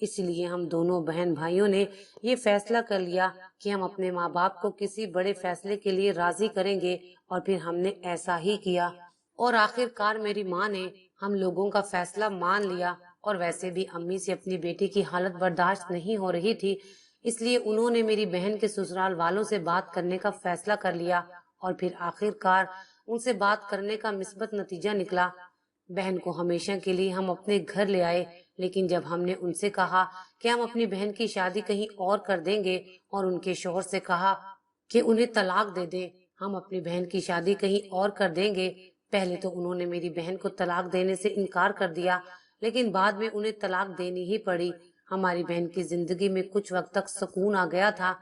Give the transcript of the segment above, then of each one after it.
اس لیے ہم دونوں بہن بھائیوں نے یہ فیصلہ کر لیا کہ ہم اپنے ماں باپ کو کسی بڑے فیصلے کے لیے راضی کریں گے، اور پھر ہم نے ایسا ہی کیا۔ اور آخر کار میری ماں نے ہم لوگوں کا فیصلہ مان لیا، اور ویسے بھی امی سے اپنی بیٹی کی حالت برداشت نہیں ہو رہی تھی، اس لیے انہوں نے میری بہن کے سسرال والوں سے بات کرنے کا فیصلہ کر لیا، اور پھر آخر کار ان سے بات کرنے کا مثبت نتیجہ نکلا۔ بہن کو ہمیشہ کے لیے ہم اپنے گھر لے آئے، لیکن جب ہم نے ان سے کہا کہ ہم اپنی بہن کی شادی کہیں اور کر دیں گے، اور ان کے شوہر سے کہا کہ انہیں طلاق دے دیں، ہم اپنی بہن کی شادی کہیں اور کر دیں گے، پہلے تو انہوں نے میری بہن کو طلاق دینے سے انکار کر دیا، لیکن بعد میں انہیں طلاق دینی ہی پڑی۔ ہماری بہن کی زندگی میں کچھ وقت تک سکون آ گیا تھا۔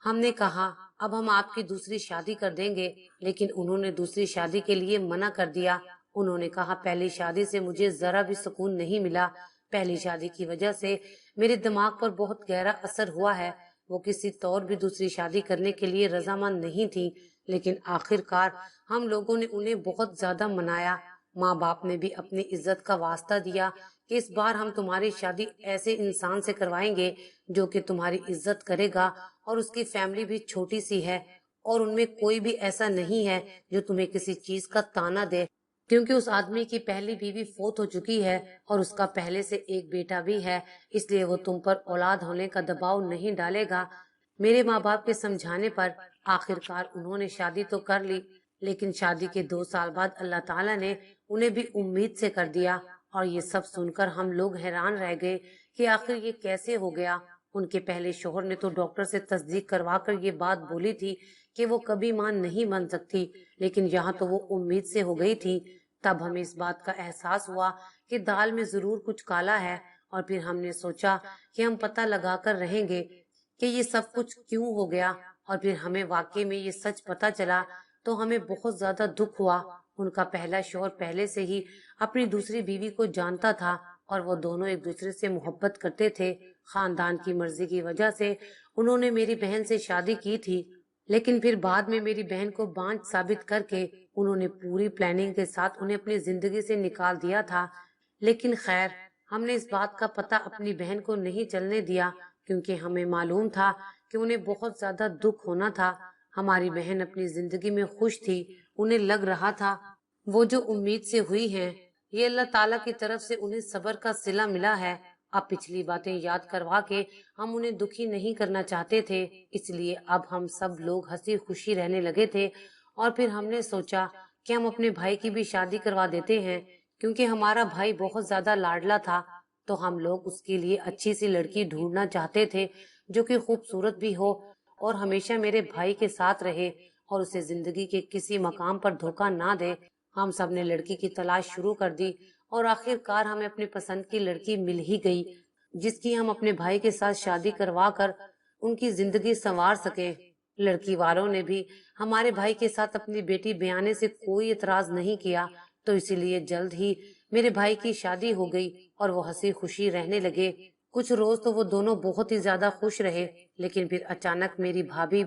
ہم نے کہا اب ہم آپ کی دوسری شادی کر دیں گے، لیکن انہوں نے دوسری شادی کے لیے منع کر دیا۔ انہوں نے کہا پہلی شادی سے مجھے ذرا بھی سکون نہیں ملا، پہلی شادی کی وجہ سے میرے دماغ پر بہت گہرا اثر ہوا ہے۔ وہ کسی طور بھی دوسری شادی کرنے کے لیے رضامند نہیں تھی، لیکن آخر کار ہم لوگوں نے انہیں بہت زیادہ منایا۔ ماں باپ نے بھی اپنی عزت کا واسطہ دیا کہ اس بار ہم تمہاری شادی ایسے انسان سے کروائیں گے جو کہ تمہاری عزت کرے گا، اور اس کی فیملی بھی چھوٹی سی ہے، اور ان میں کوئی بھی ایسا نہیں ہے جو تمہیں کسی چیز کا تانا دے، کیونکہ اس آدمی کی پہلی بیوی فوت ہو چکی ہے اور اس کا پہلے سے ایک بیٹا بھی ہے، اس لیے وہ تم پر اولاد ہونے کا دباؤ نہیں ڈالے گا۔ میرے ماں باپ کے سمجھانے پر آخر کار انہوں نے شادی تو کر لی، لیکن شادی کے 2 سال بعد اللہ تعالیٰ نے انہیں بھی امید سے کر دیا، اور یہ سب سن کر ہم لوگ حیران رہ گئے کہ آخر یہ کیسے ہو گیا۔ ان کے پہلے شوہر نے تو ڈاکٹر سے تصدیق کروا کر یہ بات بولی تھی کہ وہ کبھی ماں نہیں بن سکتی، لیکن یہاں تو وہ امید سے ہو گئی تھی۔ تب ہمیں اس بات کا احساس ہوا کہ دال میں ضرور کچھ کالا ہے، اور پھر ہم نے سوچا کہ ہم پتہ لگا کر رہیں گے کہ یہ سب کچھ کیوں ہو گیا، اور پھر ہمیں واقعی میں یہ سچ پتہ چلا تو ہمیں بہت زیادہ دکھ ہوا۔ ان کا پہلا شوہر پہلے سے ہی اپنی دوسری بیوی کو جانتا تھا، اور وہ دونوں ایک دوسرے سے محبت کرتے تھے۔ خاندان کی مرضی کی وجہ سے انہوں نے میری بہن سے شادی کی تھی، لیکن پھر بعد میں میری بہن کو بانجھ ثابت کر کے انہوں نے پوری پلاننگ کے ساتھ انہیں اپنی زندگی سے نکال دیا تھا۔ لیکن خیر، ہم نے اس بات کا پتہ اپنی بہن کو نہیں چلنے دیا، کیونکہ ہمیں معلوم تھا کہ انہیں بہت زیادہ دکھ ہونا تھا۔ ہماری بہن اپنی زندگی میں خوش تھی، انہیں لگ رہا تھا وہ جو امید سے ہوئی ہیں یہ اللہ تعالیٰ کی طرف سے انہیں صبر کا صلہ ملا ہے۔ اب پچھلی باتیں یاد کروا کے ہم انہیں دکھی نہیں کرنا چاہتے تھے، اس لیے اب ہم سب لوگ ہنسی خوشی رہنے لگے تھے، اور پھر ہم نے سوچا کہ ہم اپنے بھائی کی بھی شادی کروا دیتے ہیں، کیونکہ ہمارا بھائی بہت زیادہ لاڈلا تھا، تو ہم لوگ اس کے لیے اچھی سی لڑکی ڈھونڈنا چاہتے تھے جو کہ خوبصورت بھی ہو اور ہمیشہ میرے بھائی کے ساتھ رہے اور اسے زندگی کے کسی مقام پر دھوکہ نہ دے۔ ہم سب نے لڑکی کی تلاش شروع کر دی، اور آخر کار ہمیں اپنی پسند کی لڑکی مل ہی گئی، جس کی ہم اپنے بھائی کے ساتھ شادی کروا کر ان کی زندگی سنوار سکیں۔ لڑکی والوں نے بھی ہمارے بھائی کے ساتھ اپنی بیٹی بیانے سے کوئی اعتراض نہیں کیا، تو اسی لیے جلد ہی میرے بھائی کی شادی ہو گئی اور وہ ہنسی خوشی رہنے لگے۔ کچھ روز تو وہ دونوں بہت ہی زیادہ خوش رہے، لیکن پھر اچانک میری بھابھی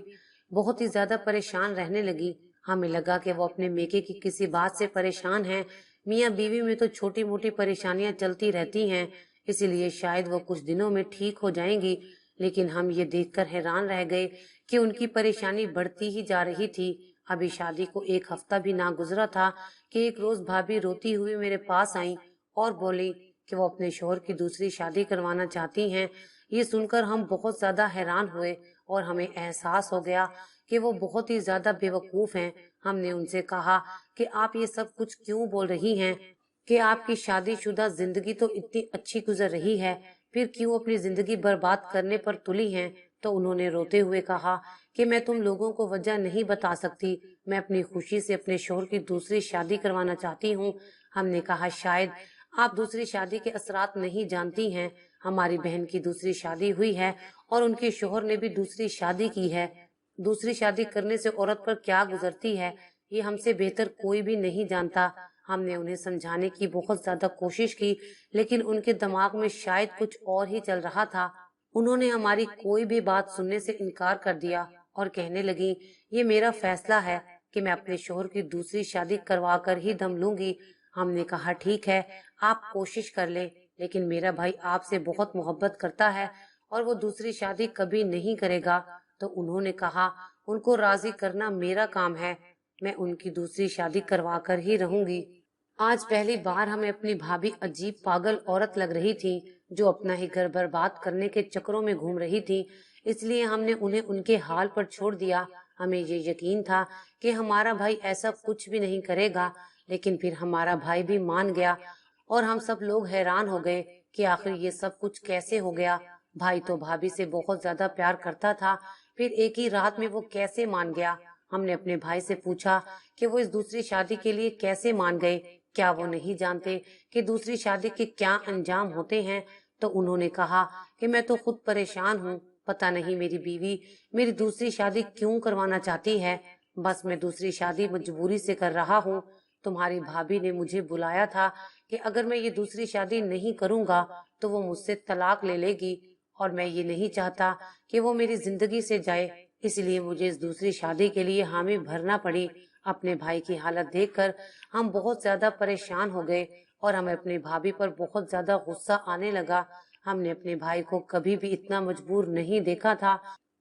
بہت ہی زیادہ پریشان رہنے لگی۔ ہمیں لگا کہ وہ اپنے میکے کی کسی بات سے پریشان ہیں۔ میاں بیوی میں تو چھوٹی موٹی پریشانیاں چلتی رہتی ہیں، اسی لیے شاید وہ کچھ دنوں میں ٹھیک ہو جائیں گی، لیکن ہم یہ دیکھ کر حیران رہ گئے کہ ان کی پریشانی بڑھتی ہی جا رہی تھی۔ ابھی شادی کو 1 ہفتہ بھی نہ گزرا تھا کہ ایک روز بھابھی روتی ہوئی میرے پاس آئیں اور بولی کہ وہ اپنے شوہر کی دوسری شادی کروانا چاہتی ہیں۔ یہ سن کر ہم بہت زیادہ حیران ہوئے اور ہمیں احساس ہو گیا کہ وہ بہت ہی زیادہ بے وقوف ہیں۔ ہم نے ان سے کہا کہ آپ یہ سب کچھ کیوں بول رہی ہیں، کہ آپ کی شادی شدہ زندگی تو اتنی اچھی گزر رہی ہے، پھر کیوں اپنی زندگی برباد کرنے پر تلی ہیں؟ تو انہوں نے روتے ہوئے کہا کہ میں تم لوگوں کو وجہ نہیں بتا سکتی، میں اپنی خوشی سے اپنے شوہر کی دوسری شادی کروانا چاہتی ہوں۔ ہم نے کہا شاید آپ دوسری شادی کے اثرات نہیں جانتی ہیں، ہماری بہن کی دوسری شادی ہوئی ہے اور ان کے شوہر نے بھی دوسری شادی کی ہے۔ دوسری شادی کرنے سے عورت پر کیا گزرتی ہے یہ ہم سے بہتر کوئی بھی نہیں جانتا۔ ہم نے انہیں سمجھانے کی بہت زیادہ کوشش کی، لیکن ان کے دماغ میں شاید کچھ اور ہی چل رہا تھا۔ انہوں نے ہماری کوئی بھی بات سننے سے انکار کر دیا اور کہنے لگی یہ میرا فیصلہ ہے کہ میں اپنے شوہر کی دوسری شادی کروا کر ہی دم لوں گی۔ ہم نے کہا ٹھیک ہے، آپ کوشش کر لیں، لیکن میرا بھائی آپ سے بہت محبت کرتا ہے اور وہ دوسری شادی کبھی نہیں کرے گا۔ تو انہوں نے کہا ان کو راضی کرنا میرا کام ہے، میں ان کی دوسری شادی کروا کر ہی رہوں گی۔ آج پہلی بار ہمیں اپنی بھابھی عجیب پاگل عورت لگ رہی تھی جو اپنا ہی گھر برباد کرنے کے چکروں میں گھوم رہی تھی، اس لیے ہم نے انہیں ان کے حال پر چھوڑ دیا۔ ہمیں یہ یقین تھا کہ ہمارا بھائی ایسا کچھ بھی نہیں کرے گا، لیکن پھر ہمارا بھائی بھی مان گیا اور ہم سب لوگ حیران ہو گئے کہ آخر یہ سب کچھ کیسے ہو گیا۔ بھائی تو بھابھی سے بہت زیادہ پیار کرتا تھا، پھر ایک ہی رات میں وہ کیسے مان گیا؟ ہم نے اپنے بھائی سے پوچھا کہ وہ اس دوسری شادی کے لیے کیسے مان گئے، کیا وہ نہیں جانتے کہ دوسری شادی کے کیا انجام ہوتے ہیں؟ تو انہوں نے کہا کہ میں تو خود پریشان ہوں، پتہ نہیں میری بیوی میری دوسری شادی کیوں کروانا چاہتی ہے، بس میں دوسری شادی مجبوری سے کر رہا ہوں۔ تمہاری بھابھی نے مجھے بلایا تھا کہ اگر میں یہ دوسری شادی نہیں کروں گا تو وہ مجھ سے طلاق لے لے گی، اور میں یہ نہیں چاہتا کہ وہ میری زندگی سے جائے، اس لیے مجھے اس دوسری شادی کے لیے حامی بھرنا پڑی۔ اپنے بھائی کی حالت دیکھ کر ہم بہت زیادہ پریشان ہو گئے اور ہمیں اپنی بھابھی پر بہت زیادہ غصہ آنے لگا۔ ہم نے اپنے بھائی کو کبھی بھی اتنا مجبور نہیں دیکھا تھا،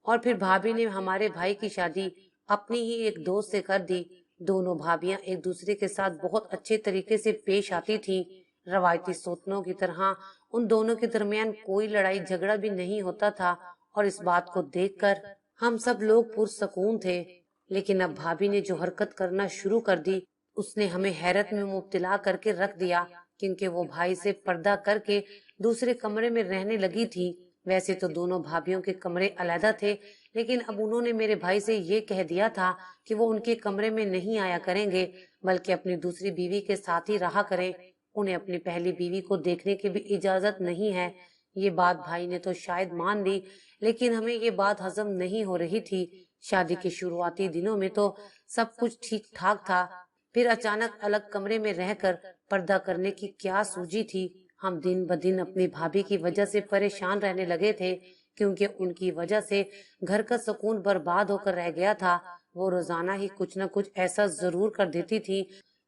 اور پھر بھابھی نے ہمارے بھائی کی شادی اپنی ہی ایک دوست سے کر دی۔ دونوں بھابیاں ایک دوسرے کے ساتھ بہت اچھے طریقے سے پیش آتی تھیں، روایتی سوتنوں کی طرح ان دونوں کے درمیان کوئی لڑائی جھگڑا بھی نہیں ہوتا تھا، اور اس بات کو دیکھ کر ہم سب لوگ پرسکون تھے۔ لیکن اب بھابھی نے جو حرکت کرنا شروع کر دی اس نے ہمیں حیرت میں مبتلا کر کے رکھ دیا، کیونکہ وہ بھائی سے پردہ کر کے دوسرے کمرے میں رہنے لگی تھی۔ ویسے تو دونوں بھابھیوں کے کمرے علیحدہ تھے، لیکن اب انہوں نے میرے بھائی سے یہ کہہ دیا تھا کہ وہ ان کے کمرے میں نہیں آیا کریں گے، بلکہ اپنی دوسری بیوی کے ساتھ ہی رہا کریں، انہیں اپنی پہلی بیوی کو دیکھنے کی بھی اجازت نہیں ہے۔ یہ بات بھائی نے تو شاید مان لی، لیکن ہمیں یہ بات ہضم نہیں ہو رہی تھی۔ شادی کے شروعاتی دنوں میں تو سب کچھ ٹھیک ٹھاک تھا، پھر اچانک الگ کمرے میں رہ کر پردہ کرنے کی کیا سوجی تھی؟ ہم دن بدن اپنی بھابھی کی وجہ سے پریشان رہنے لگے تھے، کیونکہ ان کی وجہ سے گھر کا سکون برباد ہو کر رہ گیا تھا۔ وہ روزانہ ہی کچھ نہ کچھ ایسا ضرور کر دیتی تھی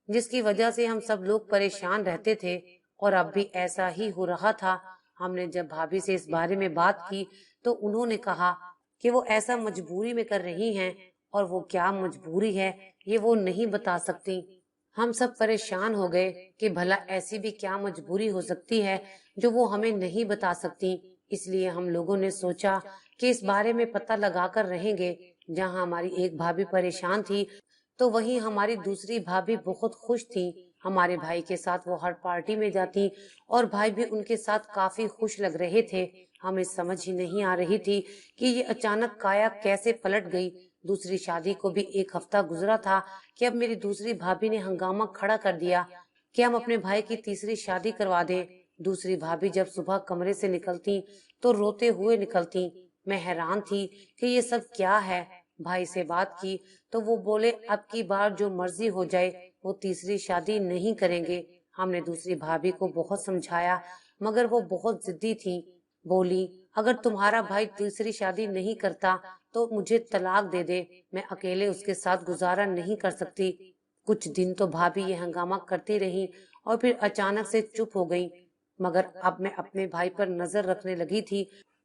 جس کی وجہ سے ہم سب لوگ پریشان رہتے تھے، اور اب بھی ایسا ہی ہو رہا تھا۔ ہم نے جب بھابھی سے اس بارے میں بات کی تو انہوں نے کہا کہ وہ ایسا مجبوری میں کر رہی ہیں، اور وہ کیا مجبوری ہے یہ وہ نہیں بتا سکتی۔ ہم سب پریشان ہو گئے کہ بھلا ایسی بھی کیا مجبوری ہو سکتی ہے جو وہ ہمیں نہیں بتا سکتی۔ اس لیے ہم لوگوں نے سوچا کہ اس بارے میں پتہ لگا کر رہیں گے۔ جہاں ہماری ایک بھابھی پریشان تھی تو وہیں ہماری دوسری بھابھی بہت خوش تھی۔ ہمارے بھائی کے ساتھ وہ ہر پارٹی میں جاتی اور بھائی بھی ان کے ساتھ کافی خوش لگ رہے تھے۔ ہمیں سمجھ ہی نہیں آ رہی تھی کہ یہ اچانک کایا کیسے پلٹ گئی۔ دوسری شادی کو بھی ایک ہفتہ گزرا تھا کہ اب میری دوسری بھابھی نے ہنگامہ کھڑا کر دیا کہ ہم اپنے بھائی کی تیسری شادی کروا دیں۔ دوسری بھابھی جب صبح کمرے سے نکلتی تو روتے ہوئے نکلتی۔ میں حیران تھی کہ یہ سب کیا ہے۔ بھائی سے بات کی تو وہ بولے اب کی بار جو مرضی ہو جائے، وہ تیسری شادی نہیں کریں گے۔ ہم نے دوسری بھابھی کو بہت سمجھایا مگر وہ بہت ضدی تھی۔ بولی اگر تمہارا بھائی تیسری شادی نہیں کرتا تو مجھے طلاق دے دے، میں اکیلے اس کے ساتھ گزارا نہیں کر سکتی۔ کچھ دن تو بھابھی یہ ہنگامہ کرتی رہی اور پھر اچانک سے چپ ہو گئی، مگر اب میں اپنے بھائی پر نظر رکھنے لگی تھی،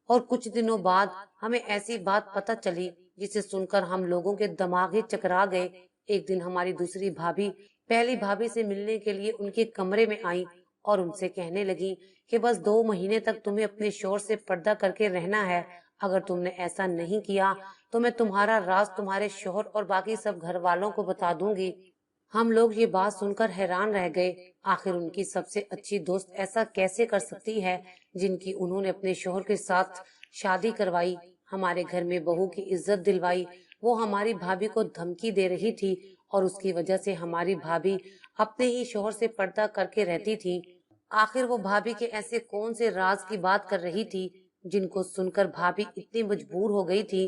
اور کچھ دنوں بعد ہمیں ایسی بات پتہ چلی جسے سن کر ہم لوگوں کے دماغ ہی چکرا گئے۔ ایک دن ہماری دوسری بھابھی پہلی بھابھی سے ملنے کے لیے ان کے کمرے میں آئی اور ان سے کہنے لگی کہ بس 2 مہینے تک تمہیں اپنے شوہر سے پردہ کر کے رہنا ہے، اگر تم نے ایسا نہیں کیا تو میں تمہارا راز تمہارے شوہر اور باقی سب گھر والوں کو بتا دوں گی۔ ہم لوگ یہ بات سن کر حیران رہ گئے، آخر ان کی سب سے اچھی دوست ایسا کیسے کر سکتی ہے جن کی انہوں نے اپنے شوہر کے ساتھ شادی کروائی، ہمارے گھر میں بہو کی عزت دلوائی۔ وہ ہماری بھابھی کو دھمکی دے رہی تھی اور اس کی وجہ سے ہماری بھابھی اپنے ہی شوہر سے پردہ کر کے رہتی تھی۔ آخر وہ بھابھی کے ایسے کون سے راز کی بات کر رہی تھی جن کو سن کر بھابھی اتنی مجبور ہو گئی تھی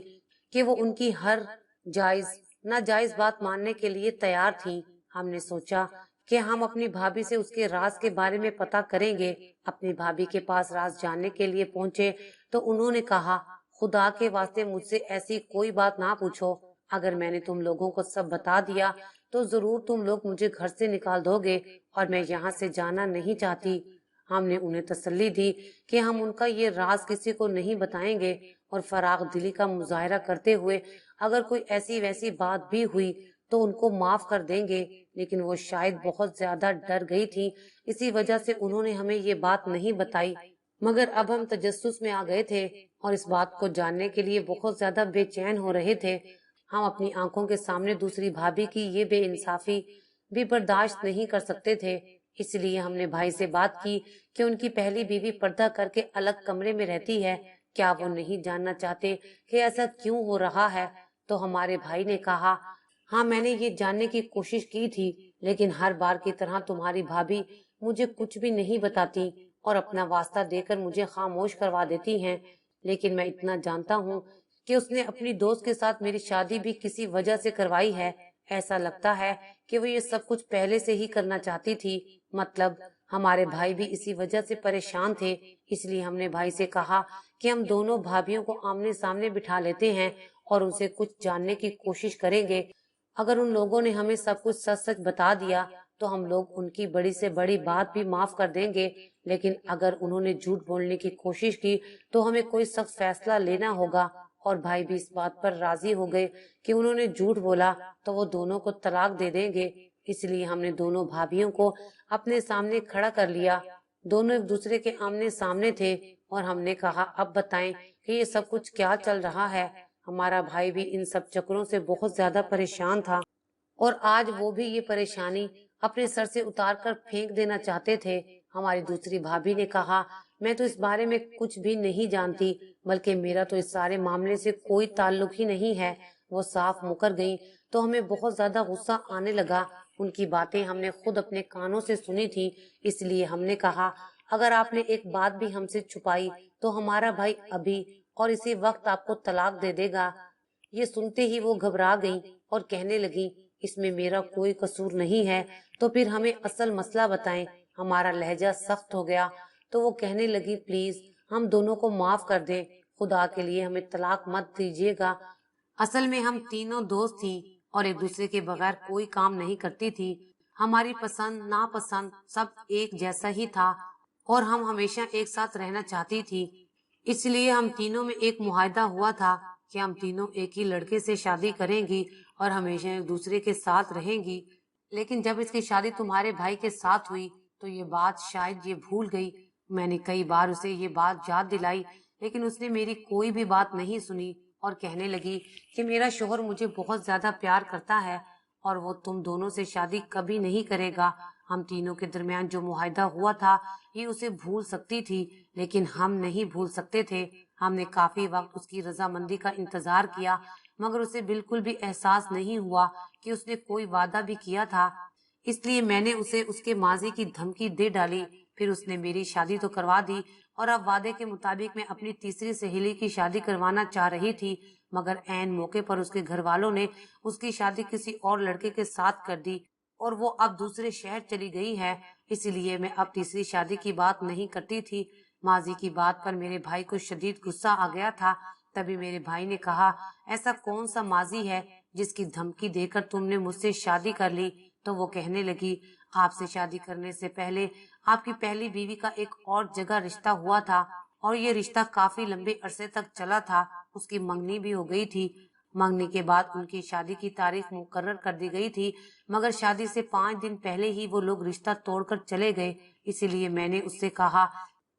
کہ وہ ان کی ہر جائز ناجائز بات ماننے کے لیے تیار تھی۔ ہم نے سوچا کہ ہم اپنی بھابھی سے اس کے راز کے بارے میں پتہ کریں گے۔ اپنی بھابھی کے پاس راز جاننے کے لیے پہنچے تو انہوں نے کہا خدا کے واسطے مجھ سے ایسی کوئی بات نہ پوچھو، اگر میں نے تم لوگوں کو سب بتا دیا تو ضرور تم لوگ مجھے گھر سے نکال دو گے اور میں یہاں سے جانا نہیں چاہتی۔ ہم نے انہیں تسلی دی کہ ہم ان کا یہ راز کسی کو نہیں بتائیں گے، اور فراغ دلی کا مظاہرہ کرتے ہوئے اگر کوئی ایسی ویسی بات بھی ہوئی تو ان کو معاف کر دیں گے، لیکن وہ شاید بہت زیادہ ڈر گئی تھی، اسی وجہ سے انہوں نے ہمیں یہ بات نہیں بتائی۔ مگر اب ہم تجسس میں آ گئے تھے اور اس بات کو جاننے کے لیے بہت زیادہ بے چین ہو رہے تھے۔ ہم اپنی آنکھوں کے سامنے دوسری بھابھی کی یہ بے انصافی بھی برداشت نہیں کر سکتے تھے، اس لیے ہم نے بھائی سے بات کی کہ ان کی پہلی بیوی پردہ کر کے الگ کمرے میں رہتی ہے، کیا وہ نہیں جاننا چاہتے کہ ایسا کیوں ہو رہا ہے؟ تو ہمارے بھائی نے کہا، ہاں میں نے یہ جاننے کی کوشش کی تھی، لیکن ہر بار کی طرح تمہاری بھابھی مجھے کچھ بھی نہیں بتاتی اور اپنا واسطہ دے کر مجھے خاموش کروا دیتی ہیں۔ لیکن میں اتنا جانتا ہوں کہ اس نے اپنی دوست کے ساتھ میری شادی بھی کسی وجہ سے کروائی ہے۔ ایسا لگتا ہے کہ وہ یہ سب کچھ پہلے سے ہی کرنا چاہتی تھی، مطلب ہمارے بھائی بھی اسی وجہ سے پریشان تھے۔ اس لیے ہم نے بھائی سے کہا کہ ہم دونوں بھابھیوں کو آمنے سامنے بٹھا لیتے ہیں اور ان سے کچھ جاننے کی کوشش کریں گے۔ اگر ان لوگوں نے ہمیں سب کچھ سچ سچ بتا دیا تو ہم لوگ ان کی بڑی سے بڑی بات بھی معاف کر دیں گے، لیکن اگر انہوں نے جھوٹ بولنے کی کوشش کی تو ہمیں کوئی سخت فیصلہ لینا ہوگا۔ اور بھائی بھی اس بات پر راضی ہو گئے کہ انہوں نے جھوٹ بولا تو وہ دونوں کو طلاق دے دیں گے۔ اس لیے ہم نے دونوں بھابھیوں کو اپنے سامنے کھڑا کر لیا۔ دونوں ایک دوسرے کے آمنے سامنے تھے اور ہم نے کہا، اب بتائیں کہ یہ سب کچھ کیا چل رہا ہے؟ ہمارا بھائی بھی ان سب چکروں سے بہت زیادہ پریشان تھا اور آج وہ بھی یہ پریشانی اپنے سر سے اتار کر پھینک دینا چاہتے تھے۔ ہماری دوسری بھابھی نے کہا، میں تو اس بارے میں کچھ بھی نہیں جانتی، بلکہ میرا تو اس سارے معاملے سے کوئی تعلق ہی نہیں ہے۔ وہ صاف مکر گئی تو ہمیں بہت زیادہ غصہ آنے لگا۔ ان کی باتیں ہم نے خود اپنے کانوں سے سنی تھی، اس لیے ہم نے کہا، اگر آپ نے ایک بات بھی ہم سے چھپائی تو ہمارا بھائی ابھی اور اسی وقت آپ کو طلاق دے دے گا۔ یہ سنتے ہی وہ گھبرا گئی اور کہنے لگی، اس میں میرا کوئی قصور نہیں ہے، تو پھر ہمیں اصل مسئلہ بتائیں۔ ہمارا لہجہ سخت ہو گیا تو وہ کہنے لگی، پلیز ہم دونوں کو معاف کر دیں، خدا کے لیے ہمیں طلاق مت دیجیے گا۔ اصل میں ہم تینوں دوست تھیں اور ایک دوسرے کے بغیر کوئی کام نہیں کرتی تھی۔ ہماری پسند ناپسند سب ایک جیسا ہی تھا اور ہم ہمیشہ ایک ساتھ رہنا چاہتی تھی۔ اس لیے ہم تینوں میں ایک معاہدہ ہوا تھا کہ ہم تینوں ایک ہی لڑکے سے شادی کریں گی اور ہمیشہ ایک دوسرے کے ساتھ رہیں گی۔ لیکن جب اس کی شادی تمہارے بھائی کے ساتھ ہوئی تو یہ بات شاید یہ بھول گئی۔ میں نے کئی بار اسے یہ بات یاد دلائی، لیکن اس نے میری کوئی بھی بات نہیں سنی اور کہنے لگی کہ میرا شوہر مجھے بہت زیادہ پیار کرتا ہے اور وہ تم دونوں سے شادی کبھی نہیں کرے گا۔ ہم تینوں کے درمیان جو معاہدہ ہوا تھا یہ اسے بھول سکتی تھی، لیکن ہم نہیں بھول سکتے تھے۔ ہم نے کافی وقت اس کی رضامندی کا انتظار کیا، مگر اسے بالکل بھی احساس نہیں ہوا کہ اس نے کوئی وعدہ بھی کیا تھا۔ اس لیے میں نے اسے اس کے ماضی کی دھمکی دے ڈالی۔ پھر اس نے میری شادی تو کروا دی اور اب وعدے کے مطابق میں اپنی تیسری سہیلی کی شادی کروانا چاہ رہی تھی، مگر عین موقع پر اس کے گھر والوں نے اس کی شادی کسی اور لڑکے کے ساتھ کر دی اور وہ اب دوسرے شہر چلی گئی ہے۔ اسی لیے میں اب تیسری شادی کی بات نہیں کرتی تھی۔ ماضی کی بات پر میرے بھائی کو شدید غصہ آ گیا تھا۔ تبھی میرے بھائی نے کہا، ایسا کون سا ماضی ہے جس کی دھمکی دے کر تم نے مجھ سے شادی کر لی؟ تو وہ کہنے لگی، آپ سے شادی کرنے سے پہلے آپ کی پہلی بیوی کا ایک اور جگہ رشتہ ہوا تھا اور یہ رشتہ کافی لمبے عرصے تک چلا تھا۔ اس کی منگنی بھی ہو گئی تھی۔ منگنی کے بعد ان کی شادی کی تاریخ مقرر کر دی گئی تھی، مگر شادی سے 5 دن پہلے ہی وہ لوگ رشتہ توڑ کر چلے گئے۔ اسی لیے میں نے اس سے کہا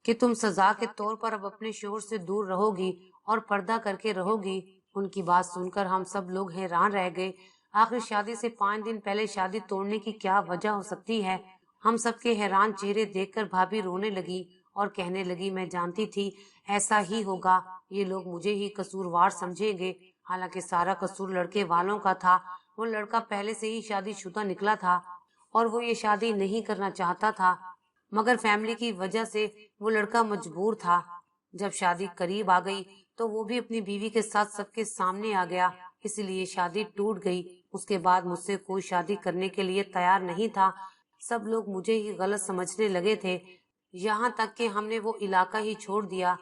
کہ تم سزا کے طور پر اب اپنے شوہر سے دور رہو گی اور پردہ کر کے رہو گی۔ ان کی بات سن کر ہم سب لوگ حیران رہ گئے۔ آخر شادی سے 5 دن پہلے شادی توڑنے کی کیا وجہ ہو سکتی ہے؟ ہم سب کے حیران چہرے دیکھ کر بھابھی رونے لگی اور کہنے لگی، میں جانتی تھی ایسا ہی ہوگا، یہ لوگ مجھے ہی قصوروار سمجھیں گے، حالانکہ سارا قصور لڑکے والوں کا تھا۔ وہ لڑکا پہلے سے ہی شادی شدہ نکلا تھا اور وہ یہ شادی نہیں کرنا چاہتا تھا، مگر فیملی کی وجہ سے وہ لڑکا مجبور تھا۔ جب شادی قریب آ گئی تو وہ بھی اپنی بیوی کے ساتھ سب کے سامنے آ گیا، اس لیے شادی ٹوٹ گئی۔ اس کے بعد مجھ سے کوئی شادی کرنے کے لیے تیار نہیں تھا۔ سب لوگ مجھے ہی غلط سمجھنے لگے تھے، یہاں تک کہ ہم نے وہ علاقہ ہی چھوڑ دیا۔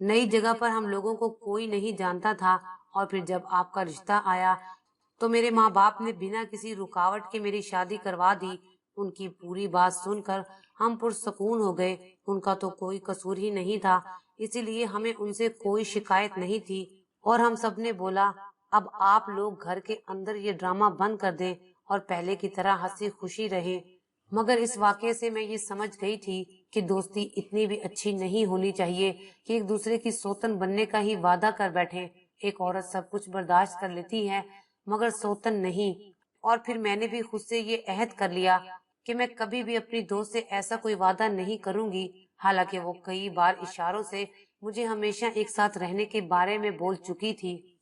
نئی جگہ پر ہم لوگوں کو کوئی نہیں جانتا تھا، اور پھر جب آپ کا رشتہ آیا تو میرے ماں باپ نے بنا کسی رکاوٹ کے میری شادی کروا دی۔ ان کی پوری بات سن کر ہم پرسکون ہو گئے۔ ان کا تو کوئی قصور ہی نہیں تھا، اسی لیے ہمیں ان سے کوئی شکایت نہیں تھی، اور ہم سب نے بولا اب آپ لوگ گھر کے اندر یہ ڈرامہ بند کر دیں اور پہلے کی طرح ہنسی خوشی رہیں۔ مگر اس واقعے سے میں یہ سمجھ گئی تھی کہ دوستی اتنی بھی اچھی نہیں ہونی چاہیے کہ ایک دوسرے کی سوتن بننے کا ہی وعدہ کر بیٹھیں۔ ایک عورت سب کچھ برداشت کر لیتی ہے مگر سوتن نہیں۔ اور پھر میں نے بھی خود سے یہ عہد کر لیا کہ میں کبھی بھی اپنی دوست سے ایسا کوئی وعدہ نہیں کروں گی، حالانکہ وہ کئی بار اشاروں سے مجھے ہمیشہ ایک ساتھ رہنے کے بارے میں بول چکی تھی۔